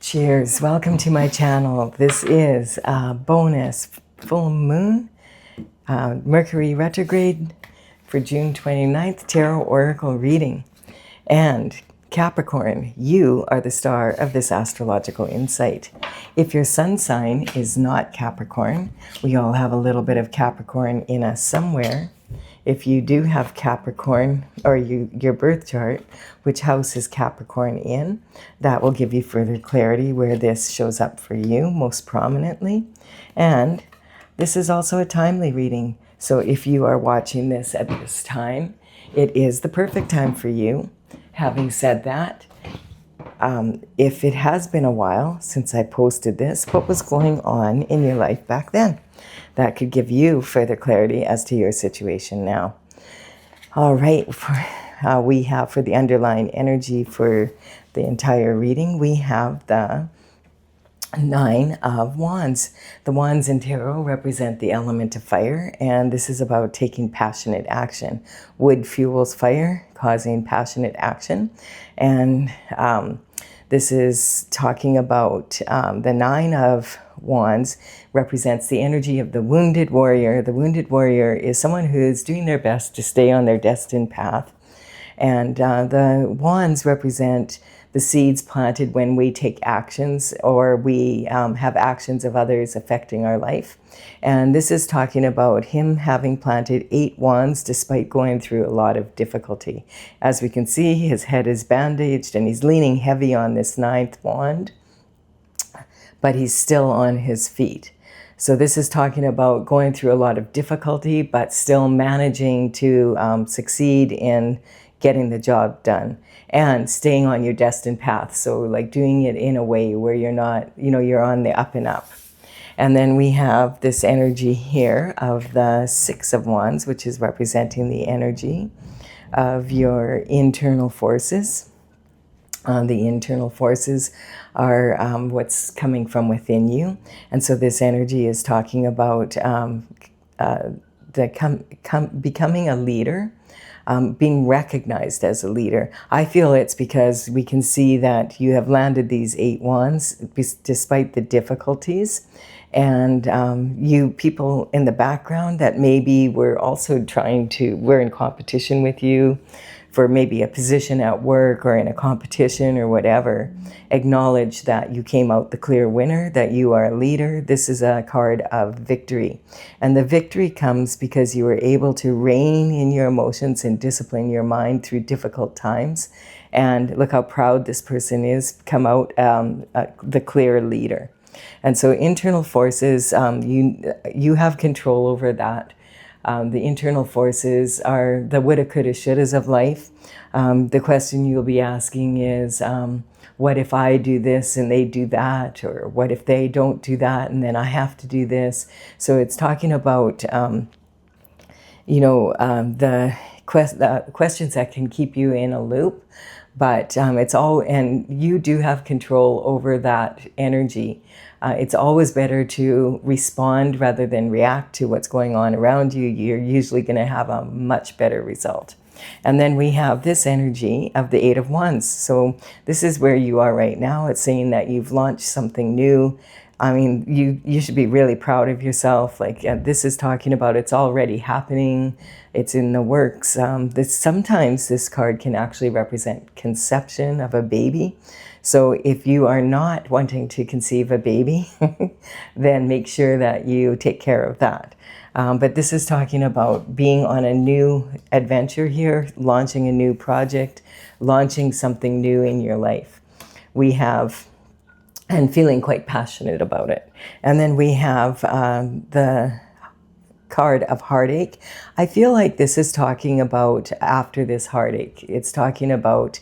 Cheers, welcome to my channel. This is a bonus full moon, Mercury retrograde for June 29th, Tarot Oracle reading. And Capricorn, you are the star of this astrological insight. If your sun sign is not Capricorn, we all have a little bit of Capricorn in us somewhere. If you do have Capricorn, or your birth chart, which house is Capricorn in, that will give you further clarity where this shows up for you most prominently. And this is also a timely reading. So if you are watching this at this time, it is the perfect time for you. Having said that, if it has been a while since I posted this, what was going on in your life back then? That could give you further clarity as to your situation now. All right, we have for the underlying energy for the entire reading, we have the Nine of Wands. The wands in tarot represent the element of fire, and this is about taking passionate action. Wood fuels fire, causing passionate action. And this is talking about the Nine of Wands represents the energy of the wounded warrior. The wounded warrior is someone who is doing their best to stay on their destined path. And the wands represent the seeds planted when we take actions or we have actions of others affecting our life. And this is talking about him having planted 8 wands despite going through a lot of difficulty. As we can see, his head is bandaged and he's leaning heavy on this 9th wand, but he's still on his feet. So this is talking about going through a lot of difficulty, but still managing to succeed in getting the job done and staying on your destined path. So like doing it in a way where you're not, you're on the up and up. And then we have this energy here of the 6 of Wands, which is representing the energy of your internal forces. The internal forces are what's coming from within you. And so this energy is talking about becoming a leader, being recognized as a leader. I feel it's because we can see that you have landed these 8 wands despite the difficulties. And you people in the background that maybe were also we're in competition with you for maybe a position at work or in a competition or whatever, acknowledge that you came out the clear winner, that you are a leader. This is a card of victory. And the victory comes because you were able to rein in your emotions and discipline your mind through difficult times. And look how proud this person is, come out the clear leader. And so internal forces, you have control over that. The internal forces are the woulda, coulda, shouldas of life. The question you'll be asking is, what if I do this and they do that? Or what if they don't do that and then I have to do this? So it's talking about, the questions that can keep you in a loop. But and you do have control over that energy. It's always better to respond rather than react to what's going on around you. You're usually going to have a much better result. And then we have this energy of the 8 of Wands. So this is where you are right now. It's saying that you've launched something new. I mean, you should be really proud of yourself. Like this is talking about it's already happening. It's in the works. Sometimes this card can actually represent conception of a baby. So if you are not wanting to conceive a baby, then make sure that you take care of that. But this is talking about being on a new adventure here, launching a new project, launching something new in your life. And feeling quite passionate about it. And then we have the card of heartache. I feel like this is talking about after this heartache. It's talking about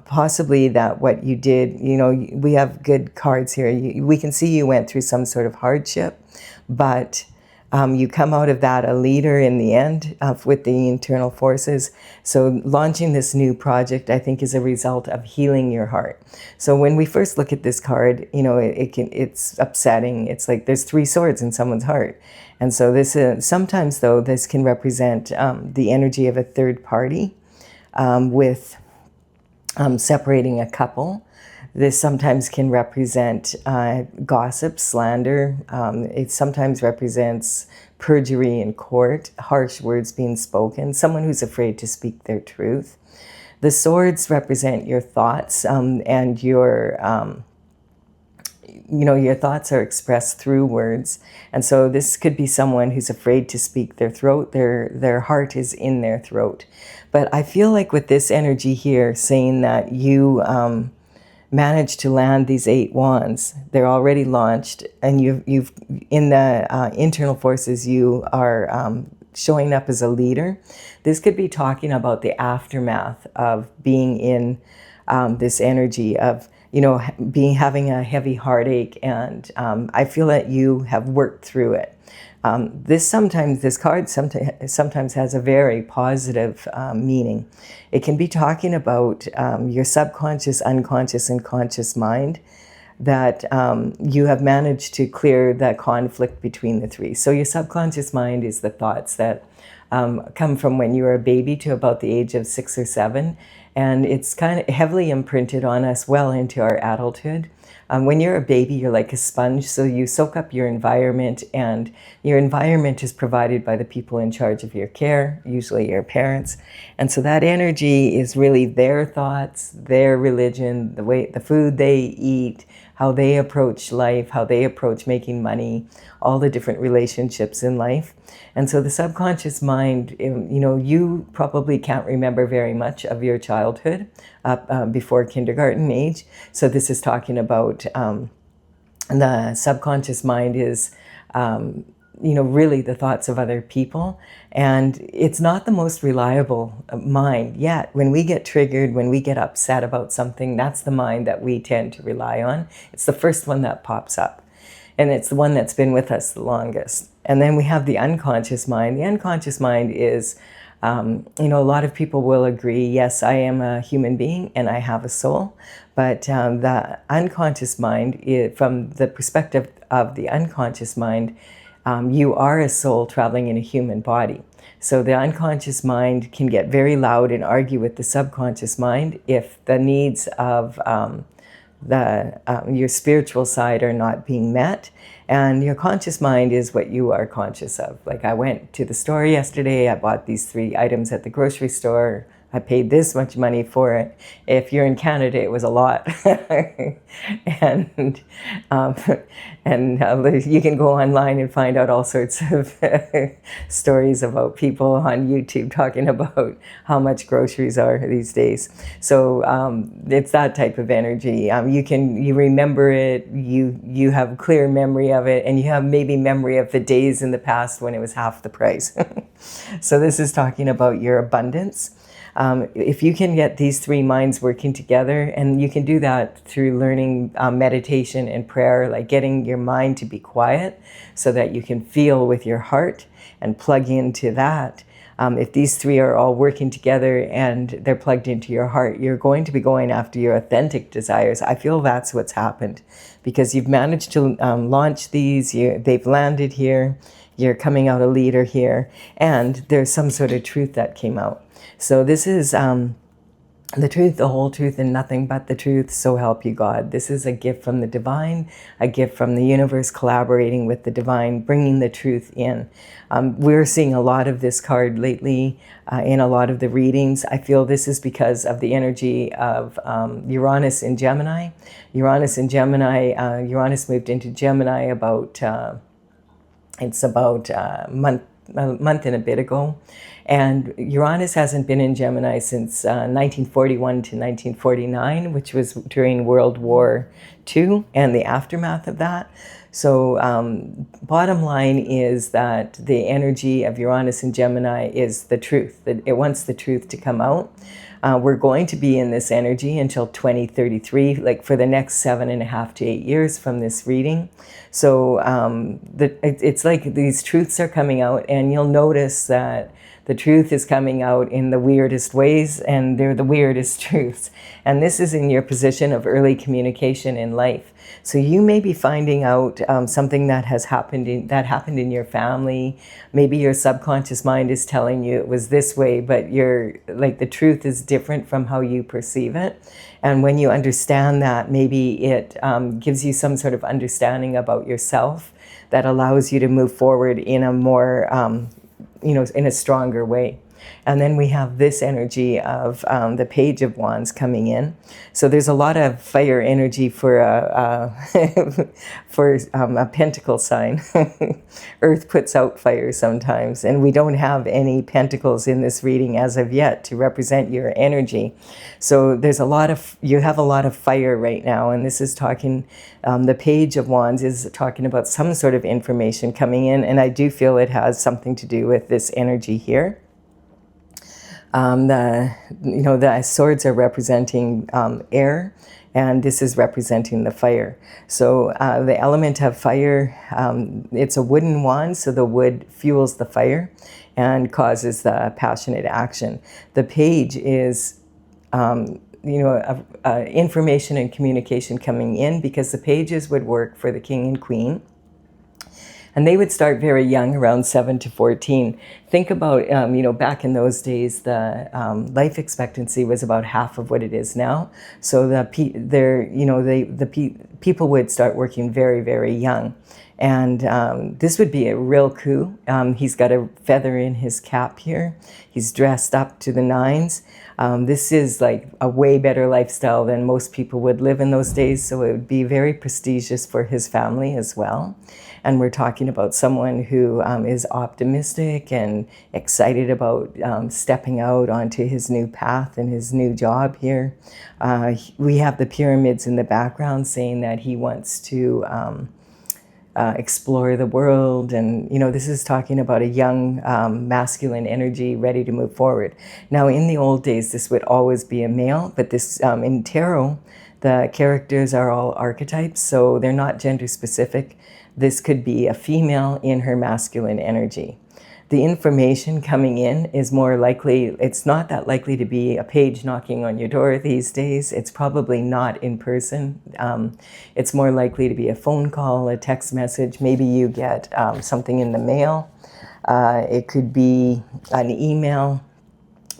possibly that what you did, we have good cards here. We can see you went through some sort of hardship, but you come out of that a leader in the end with the internal forces. So launching this new project, I think, is a result of healing your heart. So when we first look at this card, it's upsetting. It's like there's 3 swords in someone's heart. And so this sometimes, though, this can represent the energy of a third party with separating a couple. This sometimes can represent gossip, slander. It sometimes represents perjury in court, harsh words being spoken, someone who's afraid to speak their truth. The swords represent your thoughts, and your your thoughts are expressed through words. And so this could be someone who's afraid to speak their throat. Their heart is in their throat. But I feel like with this energy here, saying that you managed to land these 8 wands, they're already launched, and you've in the internal forces, you are showing up as a leader. This could be talking about the aftermath of being in this energy of, having a heavy heartache, and I feel that you have worked through it. This card sometimes has a very positive meaning. It can be talking about your subconscious, unconscious, and conscious mind, that you have managed to clear that conflict between the 3. So your subconscious mind is the thoughts that come from when you were a baby to about the age of 6 or 7. And it's kind of heavily imprinted on us well into our adulthood. When you're a baby, you're like a sponge, so you soak up your environment, and your environment is provided by the people in charge of your care, usually your parents. And so that energy is really their thoughts, their religion, the food they eat, how they approach life, how they approach making money, all the different relationships in life. And so the subconscious mind, you probably can't remember very much of your childhood before kindergarten age. So this is talking about the subconscious mind is, really the thoughts of other people. And it's not the most reliable mind yet. When we get triggered, when we get upset about something, that's the mind that we tend to rely on. It's the first one that pops up. And it's the one that's been with us the longest. And then we have the unconscious mind. The unconscious mind is, a lot of people will agree, yes, I am a human being and I have a soul. But the unconscious mind, from the perspective of the unconscious mind, you are a soul traveling in a human body. So the unconscious mind can get very loud and argue with the subconscious mind if the needs of your spiritual side are not being met. And your conscious mind is what you are conscious of. Like, I went to the store yesterday, I bought these 3 items at the grocery store, I paid this much money for it. If you're in Canada, it was a lot. and you can go online and find out all sorts of stories about people on YouTube talking about how much groceries are these days. So it's that type of energy. You remember it, you have clear memory of it, and you have maybe memory of the days in the past when it was half the price. So this is talking about your abundance. If you can get these 3 minds working together, and you can do that through learning meditation and prayer, like getting your mind to be quiet so that you can feel with your heart and plug into that. If these 3 are all working together and they're plugged into your heart, you're going to be going after your authentic desires. I feel that's what's happened, because you've managed to launch these, they've landed here, you're coming out a leader here, and there's some sort of truth that came out. So this is the truth, the whole truth, and nothing but the truth, so help you God. This is a gift from the divine, a gift from the universe collaborating with the divine, bringing the truth in. We're seeing a lot of this card lately in a lot of the readings. I feel this is because of the energy of Uranus in Gemini. Uranus moved into Gemini about a month and a bit ago. And Uranus hasn't been in Gemini since 1941 to 1949, which was during World War II and the aftermath of that. So bottom line is that the energy of Uranus and Gemini is the truth. It wants the truth to come out. We're going to be in this energy until 2033, like for the next 7.5 to 8 years from this reading. So it's like these truths are coming out, and you'll notice that The truth is coming out in the weirdest ways, and they're the weirdest truths. And this is in your position of early communication in life. So you may be finding out something that happened in your family. Maybe your subconscious mind is telling you it was this way, but the truth is different from how you perceive it. And when you understand that, maybe it gives you some sort of understanding about yourself that allows you to move forward in a more, in a stronger way. And then we have this energy of the Page of Wands coming in. So there's a lot of fire energy for a pentacle sign. Earth puts out fire sometimes, and we don't have any pentacles in this reading as of yet to represent your energy. So you have a lot of fire right now, and this is talking, the Page of Wands is talking about some sort of information coming in, and I do feel it has something to do with this energy here. The swords are representing air, and this is representing the fire. So the element of fire, it's a wooden wand, so the wood fuels the fire and causes the passionate action. The page is, information and communication coming in, because the pages would work for the king and queen. And they would start very young, around 7 to 14. Think about, back in those days, the life expectancy was about half of what it is now. So people would start working very, very young. And this would be a real coup. He's got a feather in his cap here. He's dressed up to the nines. This is like a way better lifestyle than most people would live in those days. So it would be very prestigious for his family as well. And we're talking about someone who is optimistic and excited about stepping out onto his new path and his new job here. We have the pyramids in the background saying that he wants to explore the world. And, this is talking about a young masculine energy ready to move forward. Now, in the old days, this would always be a male, but this in tarot, the characters are all archetypes, so they're not gender specific. This could be a female in her masculine energy. The information coming in is more likely, it's not that likely to be a page knocking on your door these days. It's probably not in person. It's more likely to be a phone call, a text message. Maybe you get something in the mail. It could be an email.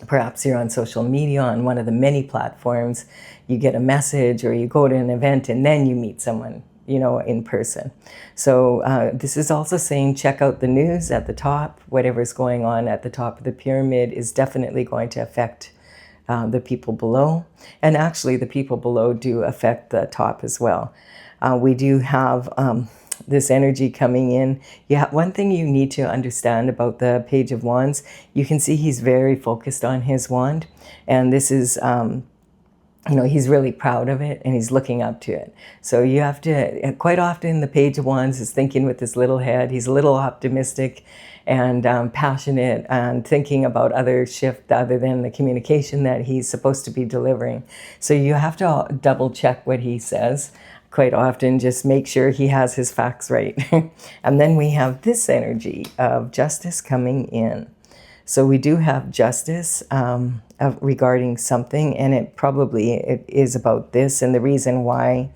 Perhaps you're on social media, on one of the many platforms. You get a message, or you go to an event and then you meet someone, in person. So this is also saying check out the news at the top. Whatever's going on at the top of the pyramid is definitely going to affect the people below. And actually the people below do affect the top as well. We do have this energy coming in. Yeah, one thing you need to understand about the Page of Wands, you can see he's very focused on his wand. And this is he's really proud of it, and he's looking up to it. So you have to, quite often the Page of Wands is thinking with his little head. He's a little optimistic and passionate and thinking about other than the communication that he's supposed to be delivering. So you have to double check what he says. Quite often, just make sure he has his facts right. And then we have this energy of justice coming in. So we do have justice regarding something, and it is about this, and the reason why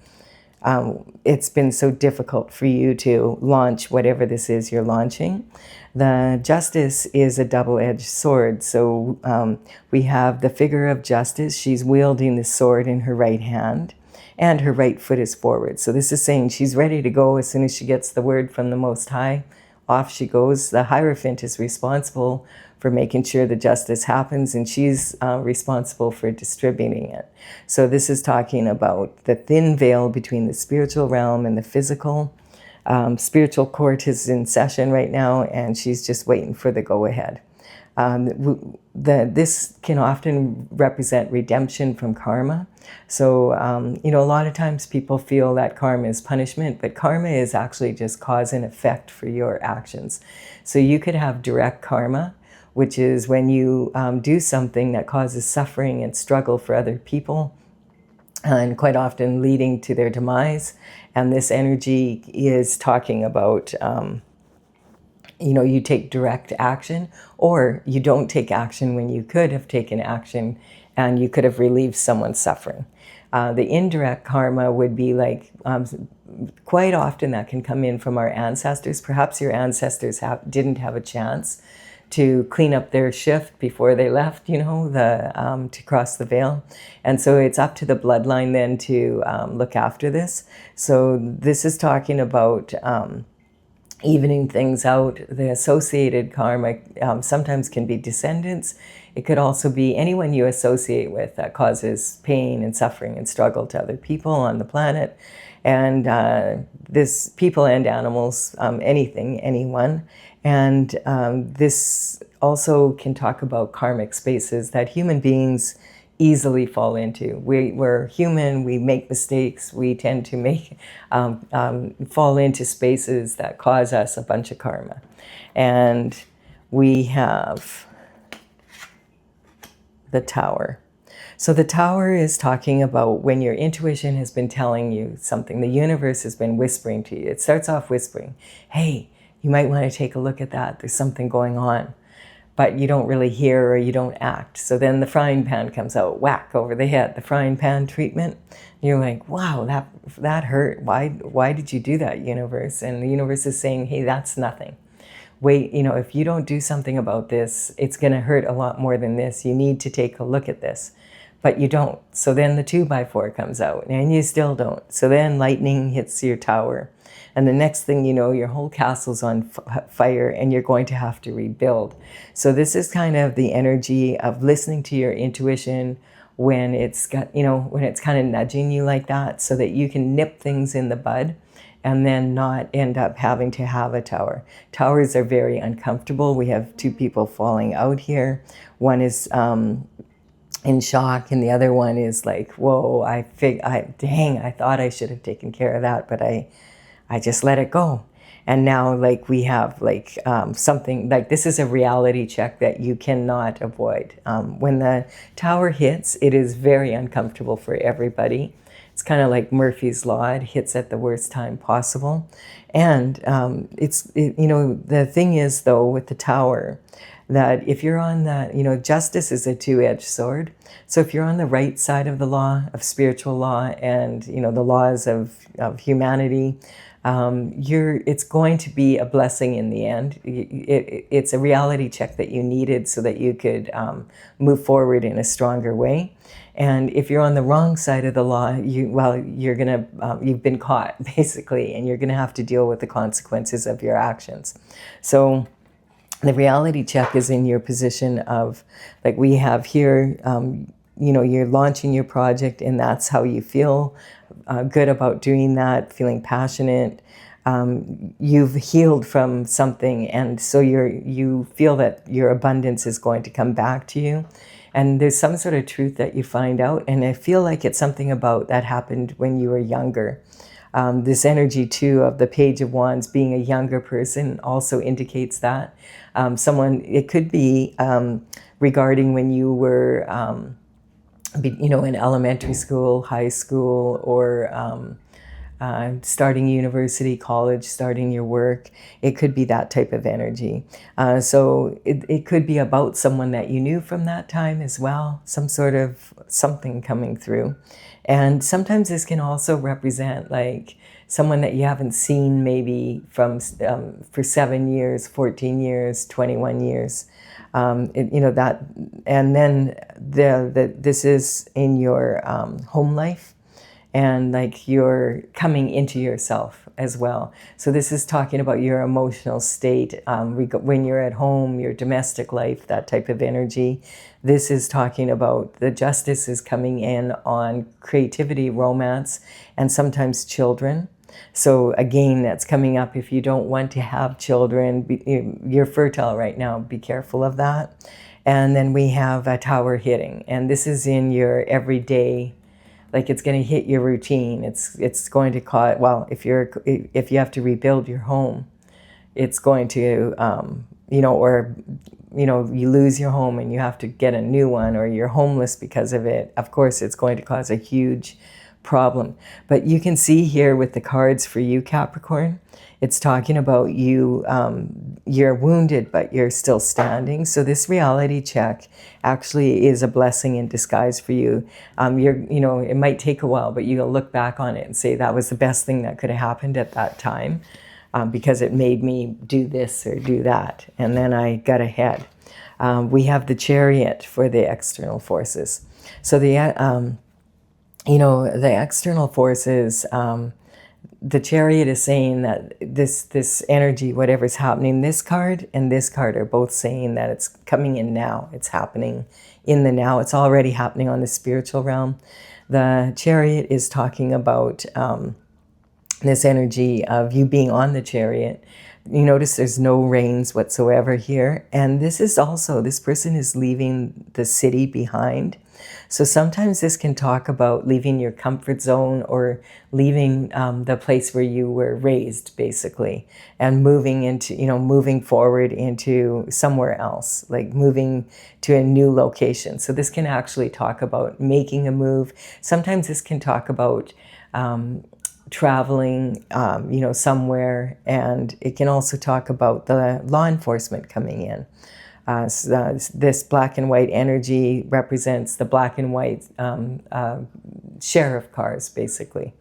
it's been so difficult for you to launch whatever this is you're launching. The justice is a double-edged sword. So we have the figure of justice. She's wielding the sword in her right hand, and her right foot is forward. So this is saying she's ready to go as soon as she gets the word from the Most High. Off she goes. The Hierophant is responsible for making sure the justice happens, and she's responsible for distributing it. So this is talking about the thin veil between the spiritual realm and the physical. Spiritual court is in session right now, and she's just waiting for the go-ahead. This can often represent redemption from karma. So, a lot of times people feel that karma is punishment, but karma is actually just cause and effect for your actions. So you could have direct karma, which is when you do something that causes suffering and struggle for other people, and quite often leading to their demise. And this energy is talking about you take direct action, or you don't take action when you could have taken action and you could have relieved someone's suffering. The indirect karma would be like, quite often that can come in from our ancestors. Perhaps your ancestors didn't have a chance to clean up their shift before they left, to cross the veil. And so it's up to the bloodline then to look after this. So this is talking about evening things out. The associated karma sometimes can be descendants. It could also be anyone you associate with that causes pain and suffering and struggle to other people on the planet. And this people and animals, anything, anyone. And this also can talk about karmic spaces that human beings easily fall into. We're human, we make mistakes, we tend to fall into spaces that cause us a bunch of karma. And we have the Tower. So the Tower is talking about when your intuition has been telling you something, the universe has been whispering to you. It starts off whispering, hey, you might want to take a look at that, there's something going on. But you don't really hear or you don't act. So then the frying pan comes out, whack over the head, the frying pan treatment. You're like, wow, that hurt. Why did you do that, universe? And the universe is saying, hey, that's nothing. Wait, if you don't do something about this, it's going to hurt a lot more than this. You need to take a look at this. But you don't. So then the 2x4 comes out and you still don't. So then lightning hits your tower. And the next thing you know, your whole castle's on fire and you're going to have to rebuild. So this is kind of the energy of listening to your intuition when it's got, when it's kind of nudging you like that, so that you can nip things in the bud and then not end up having to have a tower. Towers are very uncomfortable. We have 2 people falling out here. One is in shock, and the other one is like, whoa, dang, I thought I should have taken care of that, but I just let it go. And now we have something like, this is a reality check that you cannot avoid. When the tower hits, it is very uncomfortable for everybody. It's kind of like Murphy's Law. It hits at the worst time possible. And the thing is, though, with the tower, that if you're on that, justice is a two-edged sword. So if you're on the right side of the law, of spiritual law, and, the laws of humanity, it's going to be a blessing in the end. It's a reality check that you needed so that you could move forward in a stronger way. And if you're on the wrong side of the law, you've been caught, basically, and you're gonna have to deal with the consequences of your actions. So the reality check is in your position of, like we have here, you're launching your project and that's how you feel good about doing that, feeling passionate. You've healed from something, and so you feel that your abundance is going to come back to you. And there's some sort of truth that you find out, and I feel like it's something about that happened when you were younger. This energy, too, of the Page of Wands being a younger person also indicates that. It could be regarding when you were, in elementary school, high school, or starting university, college, starting your work. It could be that type of energy. So it could be about someone that you knew from that time as well, some sort of something coming through. And sometimes this can also represent like someone that you haven't seen maybe for 7 years, 14 years, 21 years. That, and then this is in your home life. And like you're coming into yourself as well. So this is talking about your emotional state when you're at home, your domestic life, that type of energy. This is talking about the justice is coming in on creativity, romance, and sometimes children. So again, that's coming up if you don't want to have children. You're fertile right now, be careful of that. And then we have a tower hitting, and this is in your everyday. Like it's going to hit your routine. It's going to cause, well, if you have to rebuild your home, it's going to, you lose your home and you have to get a new one, or you're homeless because of it. Of course, it's going to cause a huge problem. But you can see here with the cards for you, Capricorn, it's talking about you, you're wounded, but you're still standing. So this reality check actually is a blessing in disguise for you. It might take a while, but you'll look back on it and say that was the best thing that could have happened at that time, because it made me do this or do that. And then I got ahead. We have the Chariot for the external forces. So the external forces, the Chariot is saying that this energy, whatever's happening, this card and this card are both saying that it's coming in now. It's happening in the now. It's already happening on the spiritual realm. The Chariot is talking about this energy of you being on the Chariot. You notice there's no reins whatsoever here. And this is also, this person is leaving the city behind. So sometimes this can talk about leaving your comfort zone or leaving the place where you were raised, basically, and moving into, moving forward into somewhere else, like moving to a new location. So this can actually talk about making a move. Sometimes this can talk about traveling, somewhere, and it can also talk about the law enforcement coming in. So this black and white energy represents the black and white sheriff cars, basically.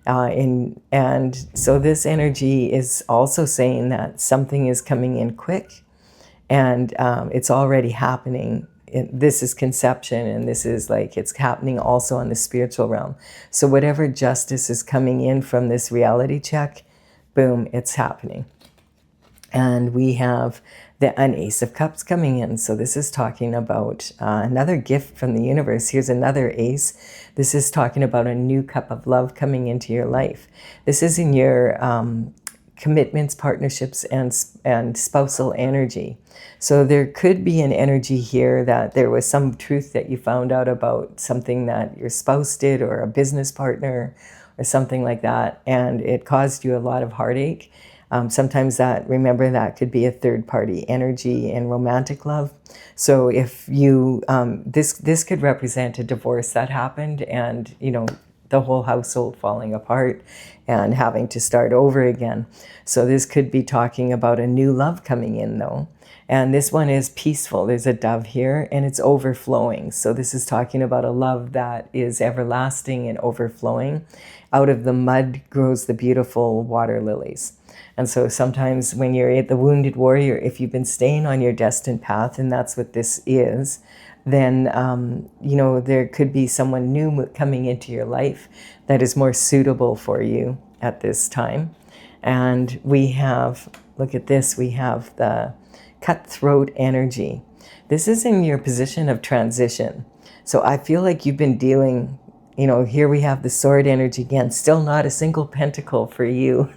And so this energy is also saying that something is coming in quick, and it's already happening. This is conception, and this is like it's happening also on the spiritual realm. So whatever justice is coming in from this reality check, boom, it's happening. And we have an Ace of Cups coming in. So this is talking about another gift from the universe. Here's another ace. This is talking about a new cup of love coming into your life. This is in your commitments, partnerships, and spousal energy. So there could be an energy here that there was some truth that you found out about something that your spouse did or a business partner or something like that, and it caused you a lot of heartache. Sometimes remember that could be a third party energy in romantic love. So if you, this could represent a divorce that happened, and, the whole household falling apart and having to start over again. So this could be talking about a new love coming in, though. And this one is peaceful. There's a dove here, and it's overflowing. So this is talking about a love that is everlasting and overflowing. Out of the mud grows the beautiful water lilies. And so sometimes when you're at the wounded warrior, if you've been staying on your destined path, and that's what this is, then, there could be someone new coming into your life that is more suitable for you at this time. And we have, look at this, we have the cutthroat energy. This is in your position of transition. So I feel like you've been dealing, here we have the sword energy again, still not a single pentacle for you.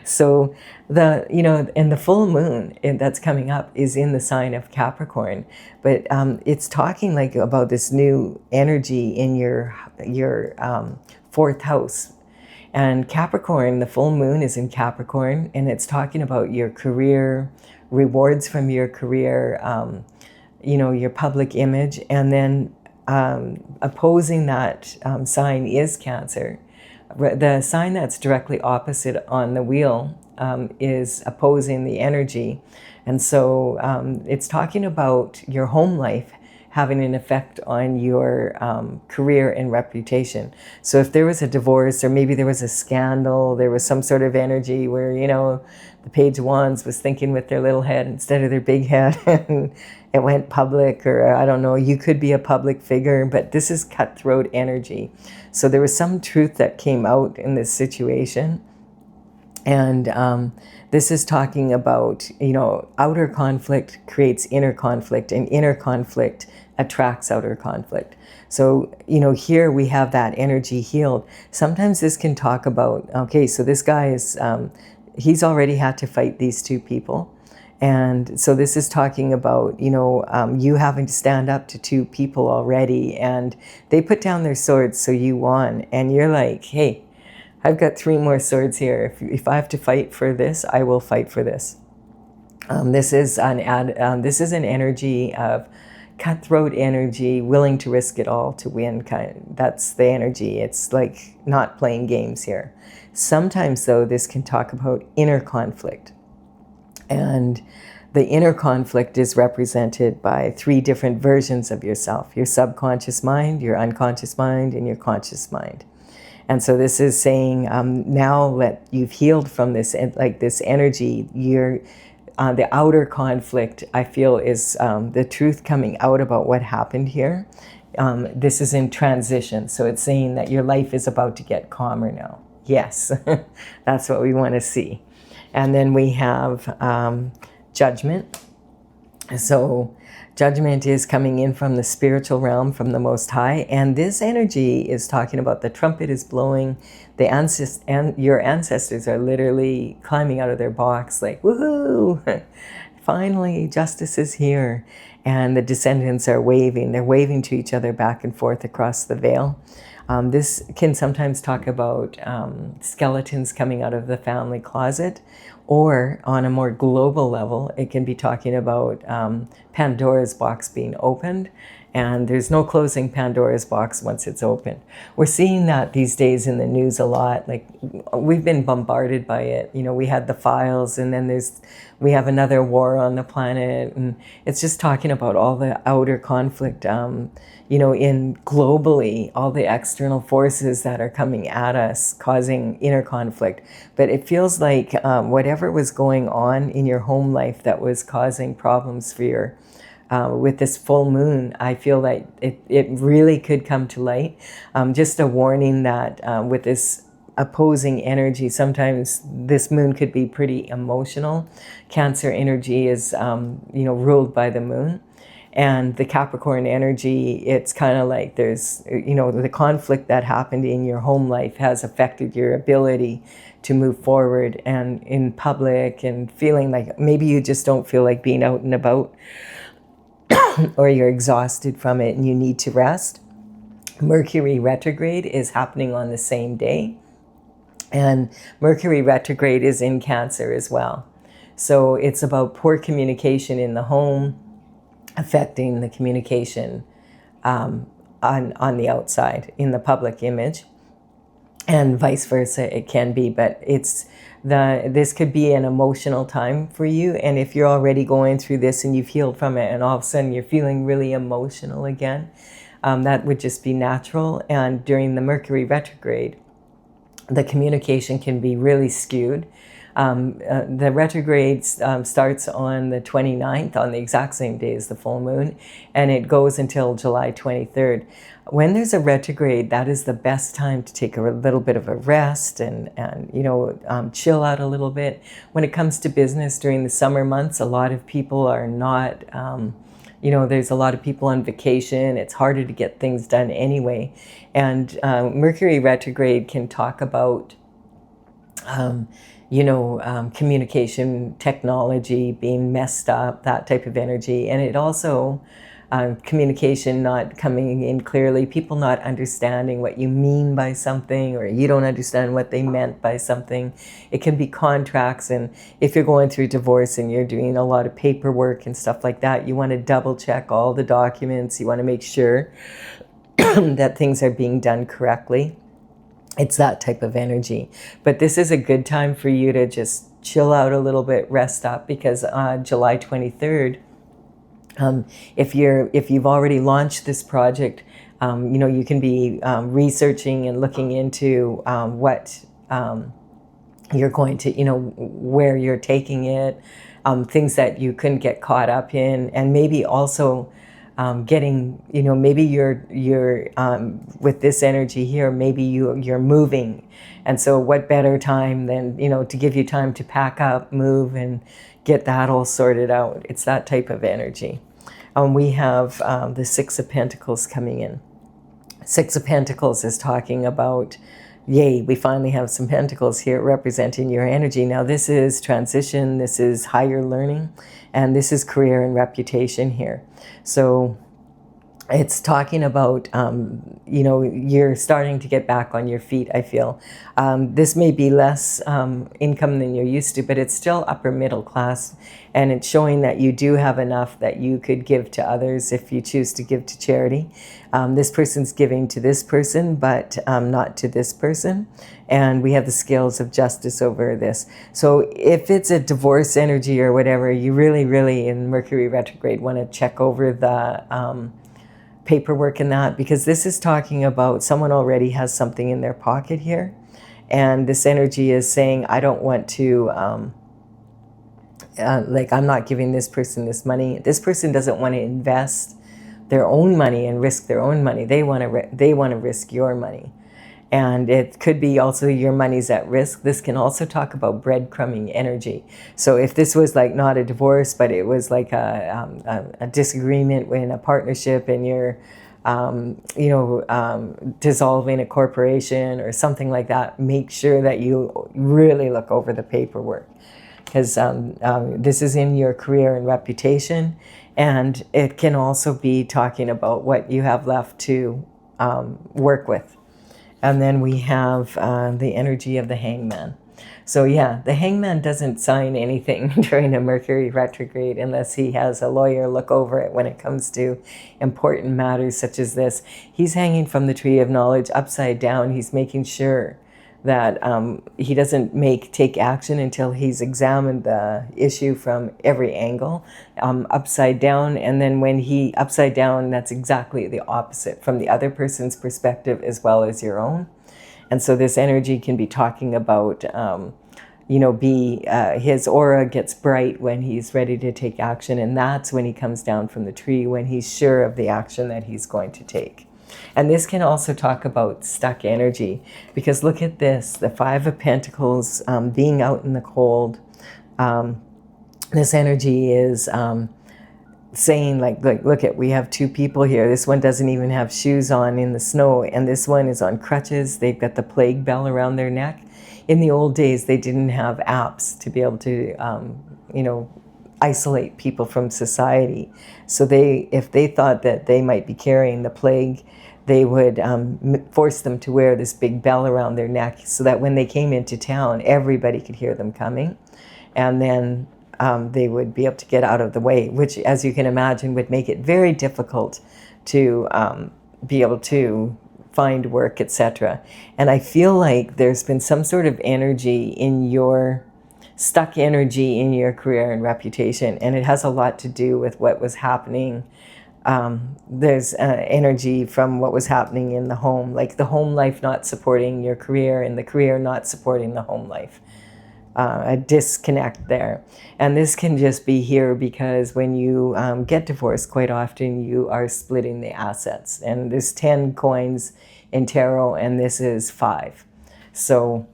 So and the full moon that's coming up is in the sign of Capricorn, but it's talking like about this new energy in your fourth house. And Capricorn, the full moon is in Capricorn, and it's talking about your career, rewards from your career, your public image, and then opposing that sign is Cancer. The sign that's directly opposite on the wheel is opposing the energy. And so it's talking about your home life having an effect on your career and reputation. So if there was a divorce, or maybe there was a scandal, there was some sort of energy where, the Page of Wands was thinking with their little head instead of their big head, and it went public, or I don't know, you could be a public figure, but this is cutthroat energy. So there was some truth that came out in this situation. And this is talking about, outer conflict creates inner conflict, and inner conflict attracts outer conflict. So, here we have that energy healed. Sometimes this can talk about, okay, so this guy is, he's already had to fight these two people. And so this is talking about, you having to stand up to two people already, and they put down their swords, so you won. And you're like, hey, I've got 3 more swords here. If I have to fight for this, I will fight for this. This is an energy of, cutthroat energy, willing to risk it all to win that's the energy. It's like not playing games here. Sometimes though, this can talk about inner conflict. And the inner conflict is represented by 3 different versions of yourself: your subconscious mind, your unconscious mind, and your conscious mind. And so this is saying, now that you've healed from this, like this energy, the outer conflict, I feel, is the truth coming out about what happened here. This is in transition. So it's saying that your life is about to get calmer now. Yes, that's what we want to see. And then we have judgment. So judgment is coming in from the spiritual realm, from the Most High. And this energy is talking about the trumpet is blowing. Your ancestors are literally climbing out of their box like, woohoo! Finally, justice is here. And the descendants are waving. They're waving to each other back and forth across the veil. This can sometimes talk about skeletons coming out of the family closet, or on a more global level, it can be talking about Pandora's box being opened, and there's no closing Pandora's box once it's opened. We're seeing that these days in the news a lot. Like, we've been bombarded by it. You know, we had the files, and then we have another war on the planet, and it's just talking about all the outer conflict, you know, in globally, all the external forces that are coming at us, causing inner conflict. But it feels like whatever was going on in your home life that was causing problems for your, with this full moon, I feel like it really could come to light. Just a warning that with this opposing energy, sometimes this moon could be pretty emotional. Cancer energy is, you know, ruled by the moon. And the Capricorn energy, it's kind of like there's, you know, the conflict that happened in your home life has affected your ability to move forward and in public, and feeling like maybe you just don't feel like being out and about, or you're exhausted from it and you need to rest. Mercury retrograde is happening on the same day. And Mercury retrograde is in Cancer as well. So it's about poor communication in the home, affecting the communication on the outside, in the public image, and vice versa. It can be, but this could be an emotional time for you. And if you're already going through this and you've healed from it, and all of a sudden you're feeling really emotional again, that would just be natural. And during the Mercury retrograde, the communication can be really skewed. The retrograde starts on the 29th, on the exact same day as the full moon, and it goes until July 23rd. When there's a retrograde, that is the best time to take a little bit of a rest and you know, chill out a little bit. When it comes to business during the summer months, a lot of people are not, you know, there's a lot of people on vacation. It's harder to get things done anyway. And Mercury retrograde can talk about you know, communication technology being messed up, that type of energy. And it also, communication not coming in clearly, people not understanding what you mean by something, or you don't understand what they meant by something. It can be contracts, and if you're going through divorce and you're doing a lot of paperwork and stuff like that, you want to double check all the documents. You want to make sure that things are being done correctly. It's that type of energy. But this is a good time for you to just chill out a little bit, rest up, because July 23rd, if you've already launched this project, you know, you can be researching and looking into what you're going to, you know, where you're taking it, things that you couldn't get caught up in, and maybe also getting, you know, maybe you're with this energy here, maybe you're moving. And so what better time than, you know, to give you time to pack up, move, and get that all sorted out. It's that type of energy. We have the Six of Pentacles coming in. Six of Pentacles is talking about, yay, we finally have some pentacles here representing your energy. Now this is transition, this is higher learning, and this is career and reputation here. So it's talking about, you know, you're starting to get back on your feet, I feel. This may be less income than you're used to, but it's still upper middle class. And it's showing that you do have enough that you could give to others if you choose to give to charity. This person's giving to this person, but not to this person. And we have the scales of justice over this. So if it's a divorce energy or whatever, you really, really, in Mercury retrograde, want to check over the paperwork in that, because this is talking about someone already has something in their pocket here, and this energy is saying, I don't want to like, I'm not giving this person this money. This person doesn't want to invest their own money and risk their own money. They want to risk your money. And it could be also your money's at risk. This can also talk about breadcrumbing energy. So if this was like not a divorce, but it was like a disagreement in a partnership, and you're, you know, dissolving a corporation or something like that, make sure that you really look over the paperwork, because this is in your career and reputation. And it can also be talking about what you have left to work with. And then we have the energy of the hangman. So yeah, the hangman doesn't sign anything during a Mercury retrograde unless he has a lawyer look over it when it comes to important matters such as this. He's hanging from the tree of knowledge upside down. He's making sure that he doesn't take action until he's examined the issue from every angle, upside down. And then when he upside down, that's exactly the opposite from the other person's perspective as well as your own. And so this energy can be talking about, you know, his aura gets bright when he's ready to take action. And that's when he comes down from the tree, when he's sure of the action that he's going to take. And this can also talk about stuck energy, because look at this, the Five of Pentacles, being out in the cold. This energy is saying, like, look at, we have two people here. This one doesn't even have shoes on in the snow, and this one is on crutches. They've got the plague bell around their neck. In the old days, they didn't have apps to be able to, you know, isolate people from society. So if they thought that they might be carrying the plague, they would force them to wear this big bell around their neck, so that when they came into town, everybody could hear them coming. And then they would be able to get out of the way, which, as you can imagine, would make it very difficult to be able to find work, etc. And I feel like there's been some sort of energy in your stuck energy in your career and reputation, and it has a lot to do with what was happening. There's energy from what was happening in the home, like the home life not supporting your career and the career not supporting the home life. A disconnect there. And this can just be here because when you get divorced, quite often you are splitting the assets. And there's 10 coins in tarot, and this is 5. So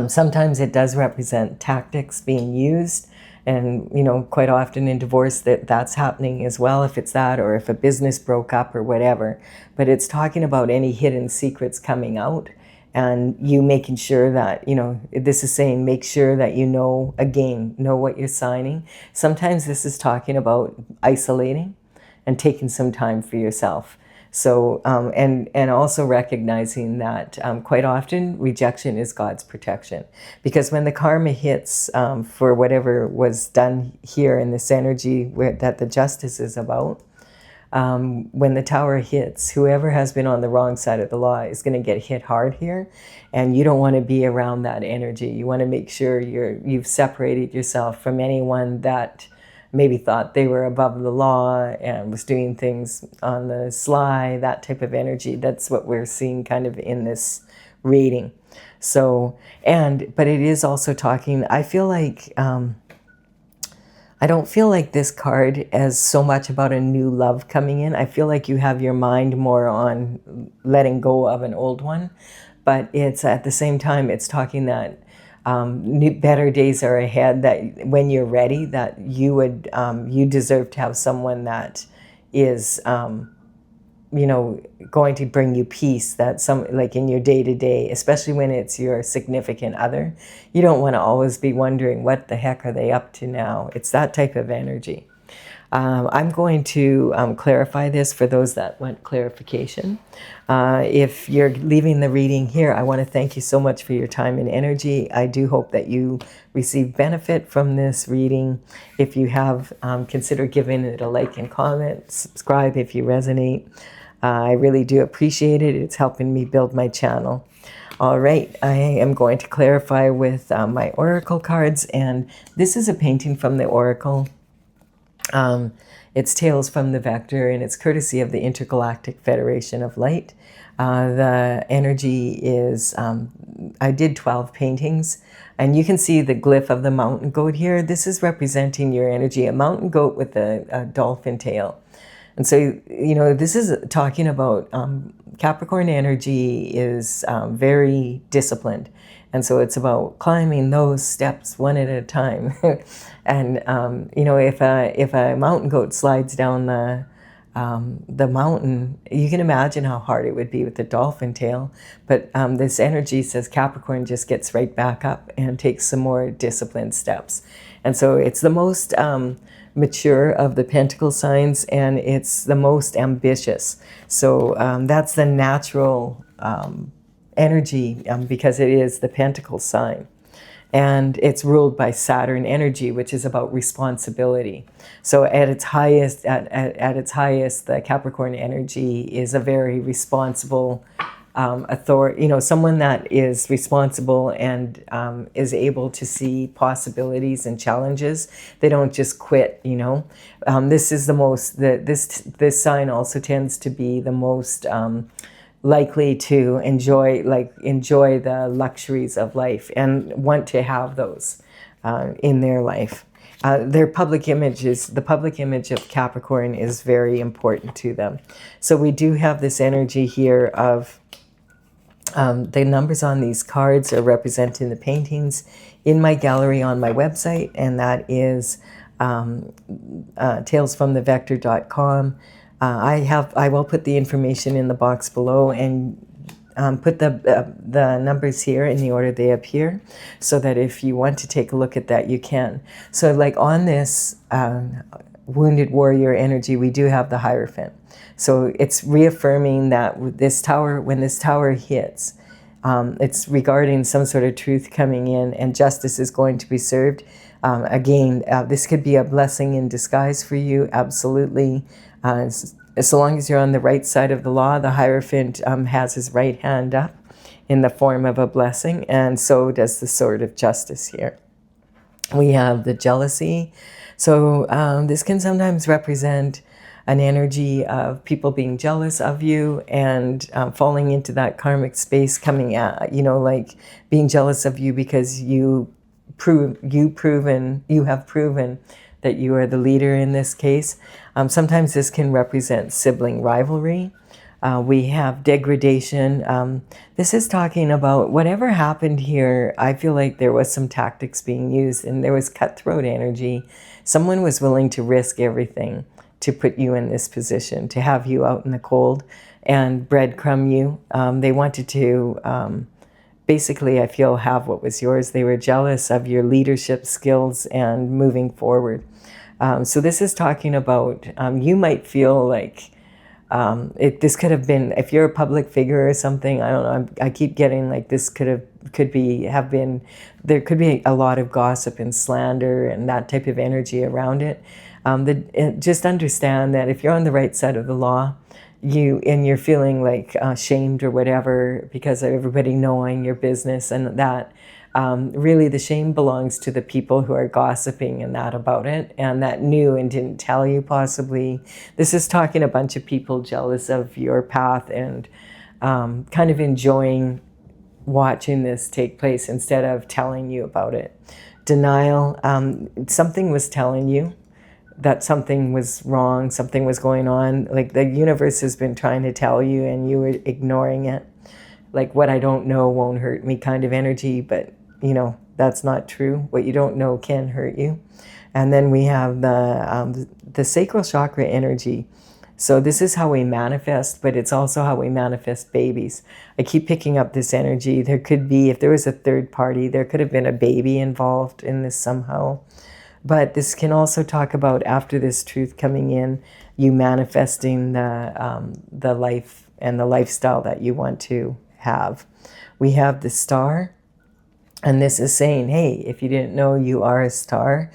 sometimes it does represent tactics being used. And, you know, quite often in divorce that's happening as well, if it's that, or if a business broke up or whatever. But it's talking about any hidden secrets coming out, and you making sure that, you know, this is saying make sure that you know what you're signing. Sometimes this is talking about isolating and taking some time for yourself. So, and also recognizing that quite often rejection is God's protection. Because when the karma hits for whatever was done here in this energy that the justice is about, when the tower hits, whoever has been on the wrong side of the law is going to get hit hard here. And you don't want to be around that energy. You want to make sure you've separated yourself from anyone that maybe thought they were above the law and was doing things on the sly, that type of energy. That's what we're seeing kind of in this reading. So, but it is also talking, I feel like, I don't feel like this card is so much about a new love coming in. I feel like you have your mind more on letting go of an old one, but it's at the same time, it's talking that better days are ahead, that when you're ready, that you deserve to have someone that is, you know, going to bring you peace, that like in your day-to-day, especially when it's your significant other. You don't want to always be wondering what the heck are they up to now. It's that type of energy. I'm going to clarify this for those that want clarification. If you're leaving the reading here, I want to thank you so much for your time and energy. I do hope that you receive benefit from this reading. If you have, consider giving it a like and comment, subscribe if you resonate. I really do appreciate it. It's helping me build my channel. All right, I am going to clarify with my oracle cards, and this is a painting from the oracle. It's Tales from the Vector, and it's courtesy of the Intergalactic Federation of Light. The energy is, I did 12 paintings, and you can see the glyph of the mountain goat here. This is representing your energy, a mountain goat with a dolphin tail. And so, you know, this is talking about Capricorn energy is very disciplined. And so it's about climbing those steps one at a time. And, you know, if a mountain goat slides down the mountain, you can imagine how hard it would be with the dolphin tail. But this energy says Capricorn just gets right back up and takes some more disciplined steps. And so it's the most mature of the pentacle signs, and it's the most ambitious. So that's the natural energy because it is the pentacle sign. And it's ruled by Saturn energy, which is about responsibility. So at its highest, at its highest, the Capricorn energy is a very responsible authority, you know, someone that is responsible and is able to see possibilities and challenges. They don't just quit, you know. This is the most, this sign also tends to be the most likely to enjoy the luxuries of life and want to have those in their life. Their public images, the public image of Capricorn is very important to them. So we do have this energy here of the numbers on these cards are representing the paintings in my gallery on my website, and that is talesfromthevector.com. I will put the information in the box below and put the numbers here in the order they appear, so that if you want to take a look at that, you can. So like on this wounded warrior energy, we do have the Hierophant. So it's reaffirming that with this tower, when this tower hits, it's regarding some sort of truth coming in and justice is going to be served. Again, this could be a blessing in disguise for you, absolutely. So long as you're on the right side of the law, the Hierophant has his right hand up in the form of a blessing, and so does the sword of justice here. We have the jealousy. So this can sometimes represent an energy of people being jealous of you and falling into that karmic space, coming at, you know, like being jealous of you because you have proven that you are the leader in this case. Sometimes this can represent sibling rivalry. We have degradation. This is talking about whatever happened here. I feel like there was some tactics being used, and there was cutthroat energy. Someone was willing to risk everything to put you in this position, to have you out in the cold and breadcrumb you. They wanted to basically, I feel, have what was yours. They were jealous of your leadership skills and moving forward. So this is talking about, you might feel like this could have been, if you're a public figure or something, I don't know, I keep getting like this there could be a lot of gossip and slander and that type of energy around it. Just understand that if you're on the right side of the law, you're feeling like shamed or whatever because of everybody knowing your business, and that really the shame belongs to the people who are gossiping and that about it, and that knew and didn't tell you possibly. This is talking a bunch of people jealous of your path and kind of enjoying watching this take place instead of telling you about it. Denial, something was telling you that something was wrong, something was going on. Like the universe has been trying to tell you and you were ignoring it. Like what I don't know won't hurt me kind of energy, but you know, that's not true. What you don't know can hurt you. And then we have the sacral chakra energy. So this is how we manifest, but it's also how we manifest babies. I keep picking up this energy. There could be, if there was a third party, there could have been a baby involved in this somehow. But this can also talk about, after this truth coming in, you manifesting the life and the lifestyle that you want to have. We have the star, and this is saying, hey, if you didn't know, you are a star.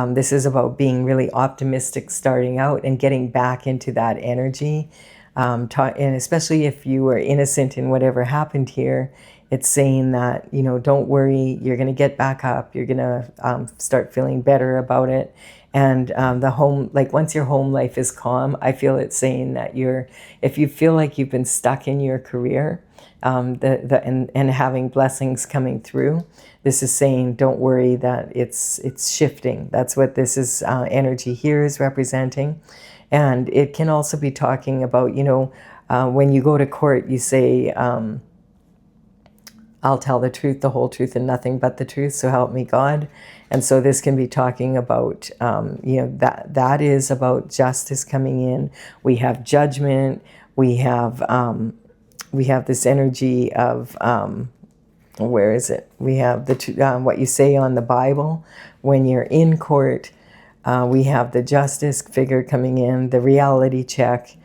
This is about being really optimistic starting out and getting back into that energy. And especially if you were innocent in whatever happened here, it's saying that, you know, don't worry, you're going to get back up. You're going to start feeling better about it. And the home, like once your home life is calm, I feel it's saying that if you feel like you've been stuck in your career, and having blessings coming through, this is saying, don't worry, that it's shifting. That's what this is, energy here is representing. And it can also be talking about, you know, when you go to court, you say, I'll tell the truth, the whole truth, and nothing but the truth, so help me God. And so this can be talking about, you know, that is about justice coming in. We have judgment. We have this energy of, where is it? We have what you say on the Bible when you're in court. We have the justice figure coming in, the reality check,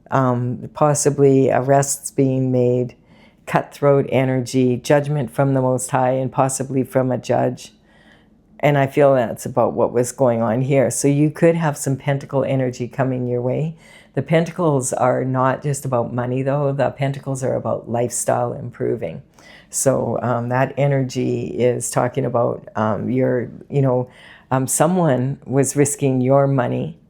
possibly arrests being made, cutthroat energy, judgment from the Most High, and possibly from a judge. And I feel that's about what was going on here. So you could have some pentacle energy coming your way. The pentacles are not just about money, though. The pentacles are about lifestyle improving. So that energy is talking about someone was risking your money,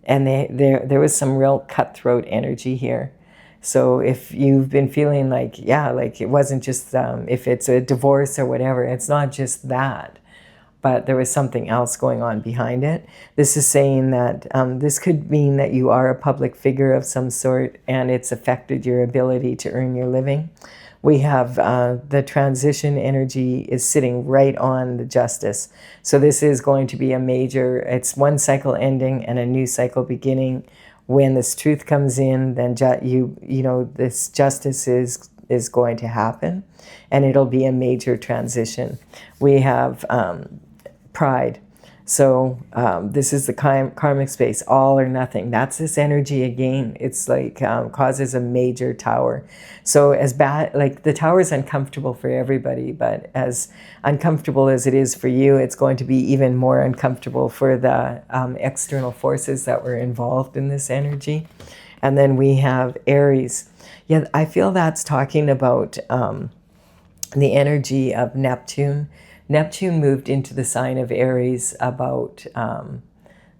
and there was some real cutthroat energy here. So if you've been feeling like, yeah, like it wasn't just, if it's a divorce or whatever, it's not just that, but there was something else going on behind it. This is saying that this could mean that you are a public figure of some sort, and it's affected your ability to earn your living. We have the transition energy is sitting right on the justice. So this is going to be a major, it's one cycle ending and a new cycle beginning. When this truth comes in, then this justice is going to happen, and it'll be a major transition. We have pride. So this is the karmic space, all or nothing. That's this energy again. It's like causes a major tower. So as bad, like the tower is uncomfortable for everybody, but as uncomfortable as it is for you, it's going to be even more uncomfortable for the external forces that were involved in this energy. And then we have Aries. Yeah, I feel that's talking about the energy of Neptune. Neptune moved into the sign of Aries about,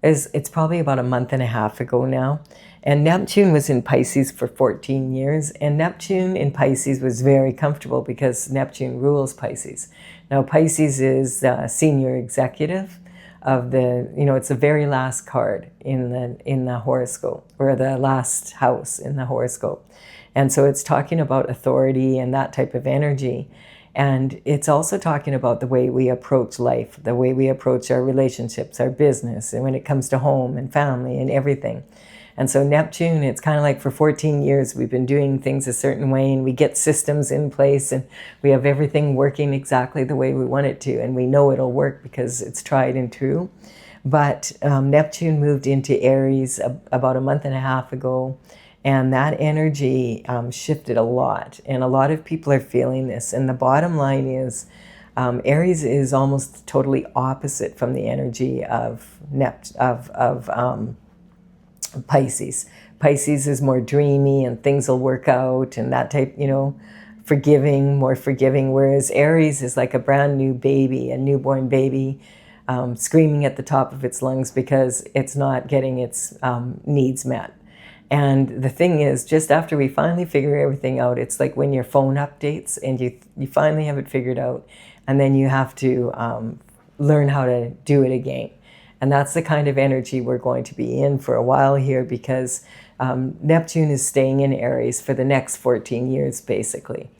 it's probably about a month and a half ago now. And Neptune was in Pisces for 14 years. And Neptune in Pisces was very comfortable because Neptune rules Pisces. Now, Pisces is senior executive of it's the very last card in the horoscope, or the last house in the horoscope. And so it's talking about authority and that type of energy. And it's also talking about the way we approach life, the way we approach our relationships, our business, and when it comes to home and family and everything. And so Neptune, it's kind of like for 14 years, we've been doing things a certain way, and we get systems in place, and we have everything working exactly the way we want it to. And we know it'll work because it's tried and true. But Neptune moved into Aries about a month and a half ago. And that energy shifted a lot. And a lot of people are feeling this. And the bottom line is Aries is almost totally opposite from the energy of Pisces. Pisces is more dreamy and things will work out and that type, more forgiving. Whereas Aries is like a brand new baby, a newborn baby, screaming at the top of its lungs because it's not getting its needs met. And the thing is, just after we finally figure everything out, it's like when your phone updates and you finally have it figured out, and then you have to learn how to do it again. And that's the kind of energy we're going to be in for a while here, because Neptune is staying in Aries for the next 14 years, basically,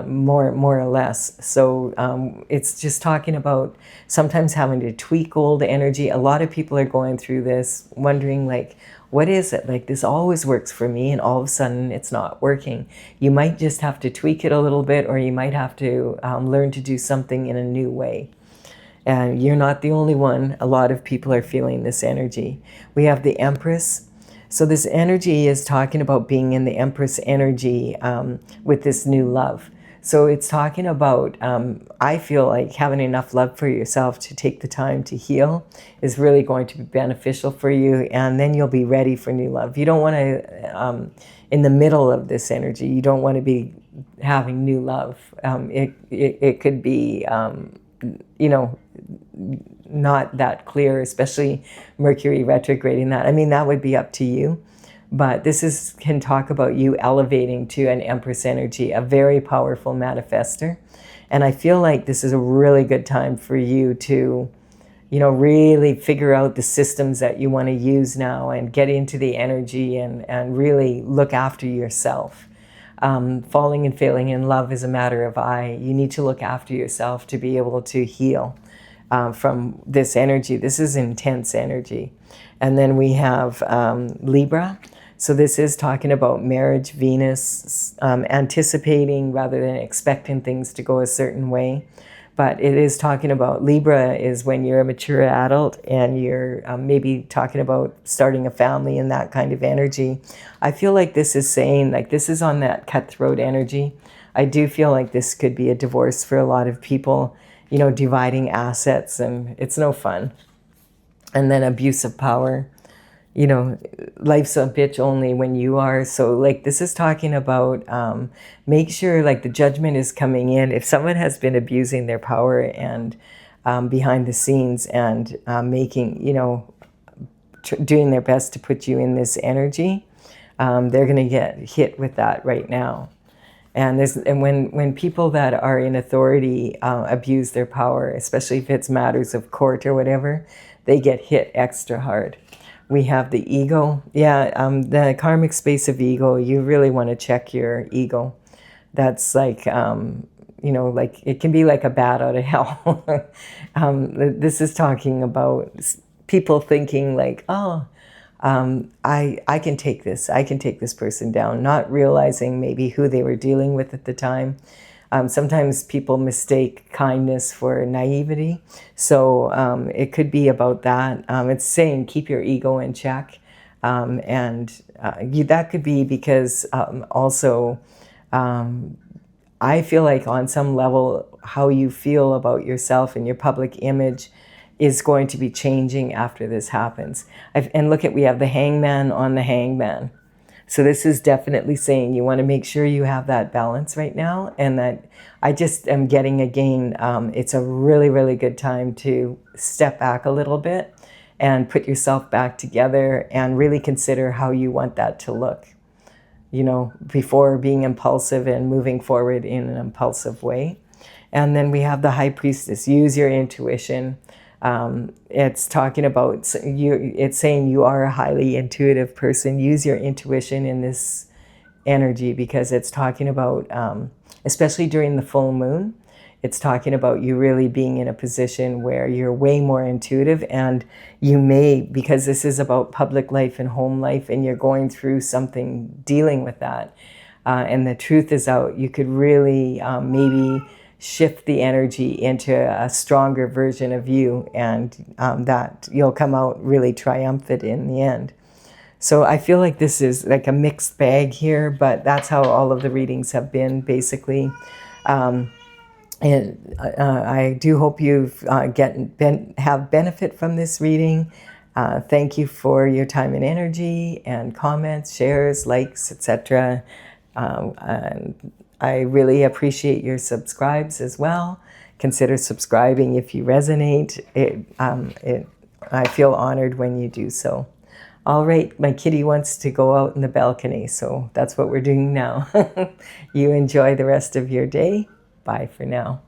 more or less. So it's just talking about sometimes having to tweak old energy. A lot of people are going through this, wondering like, what is it? Like, this always works for me, and all of a sudden it's not working. You might just have to tweak it a little bit, or you might have to learn to do something in a new way. And you're not the only one. A lot of people are feeling this energy. We have the Empress. So this energy is talking about being in the Empress energy with this new love. So it's talking about, I feel like having enough love for yourself to take the time to heal is really going to be beneficial for you. And then you'll be ready for new love. You don't want to, in the middle of this energy, you don't want to be having new love. It could be, you know, not that clear, especially Mercury retrograding that. I mean, that would be up to you. But this can talk about you elevating to an Empress energy, a very powerful manifester. And I feel like this is a really good time for you to, you know, really figure out the systems that you want to use now and get into the energy and really look after yourself. Falling and failing in love is a matter of I. You need to look after yourself to be able to heal from this energy. This is intense energy. And then we have Libra. So this is talking about marriage, Venus, anticipating rather than expecting things to go a certain way. But it is talking about, Libra is when you're a mature adult and you're maybe talking about starting a family and that kind of energy. I feel like this is saying, like, this is on that cutthroat energy. I do feel like this could be a divorce for a lot of people, you know, dividing assets, and it's no fun. And then abuse of power. You know, life's a bitch only when you are. So like this is talking about make sure like the judgment is coming in. If someone has been abusing their power and behind the scenes and making, you know, doing their best to put you in this energy, they're going to get hit with that right now. And when people that are in authority abuse their power, especially if it's matters of court or whatever, they get hit extra hard. We have the ego. Yeah, the karmic space of ego, you really want to check your ego. That's like, you know, like it can be like a bat out of hell. This is talking about people thinking like, oh, I can take this. I can take this person down, not realizing maybe who they were dealing with at the time. Sometimes people mistake kindness for naivety. So it could be about that. It's saying keep your ego in check. That could be because also I feel like on some level how you feel about yourself and your public image is going to be changing after this happens. And look we have the hangman on the hangman. So this is definitely saying you want to make sure you have that balance right now, and that I just am getting again, it's a really, really good time to step back a little bit and put yourself back together and really consider how you want that to look, you know, before being impulsive and moving forward in an impulsive way. And then we have the High Priestess. Use your intuition. It's talking about you. It's saying you are a highly intuitive person. Use your intuition in this energy because it's talking about, especially during the full moon, it's talking about you really being in a position where you're way more intuitive, and you may, because this is about public life and home life, and you're going through something dealing with that, and the truth is out, you could really maybe shift the energy into a stronger version of you, and that you'll come out really triumphant in the end. So I feel like this is like a mixed bag here, but that's how all of the readings have been basically. And I do hope you've have benefit from this reading. Thank you for your time and energy and comments, shares, likes, etc. And I really appreciate your subscribes as well. Consider subscribing if you resonate. I feel honored when you do so. All right, my kitty wants to go out in the balcony, so that's what we're doing now. You enjoy the rest of your day. Bye for now.